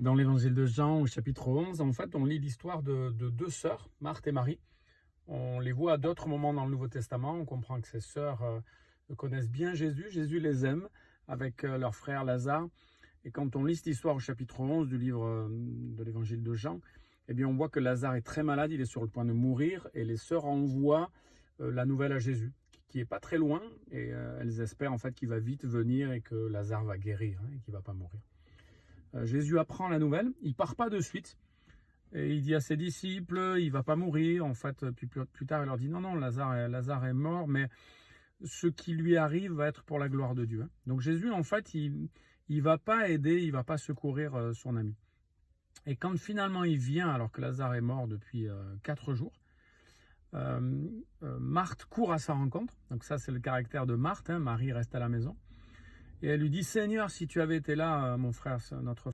Dans l'évangile de Jean, au chapitre 11, en fait, on lit l'histoire de deux sœurs, Marthe et Marie. On les voit à d'autres moments dans le Nouveau Testament. On comprend que ces sœurs connaissent bien Jésus. Jésus les aime avec leur frère Lazare. Et quand on lit cette histoire au chapitre 11 du livre de l'évangile de Jean, eh bien, on voit que Lazare est très malade, il est sur le point de mourir. Et les sœurs envoient la nouvelle à Jésus, qui n'est pas très loin. Et elles espèrent en fait qu'il va vite venir et que Lazare va guérir et qu'il ne va pas mourir. Jésus apprend la nouvelle, il ne part pas de suite, et il dit à ses disciples, il ne va pas mourir, en fait, puis plus tard il leur dit, non, Lazare est mort, mais ce qui lui arrive va être pour la gloire de Dieu. Donc Jésus, en fait, il ne va pas aider, il ne va pas secourir son ami. Et quand finalement il vient, alors que Lazare est mort depuis 4 jours, Marthe court à sa rencontre, donc ça c'est le caractère de Marthe, Marie reste à la maison, et elle lui dit, Seigneur, si tu avais été là, mon frère, notre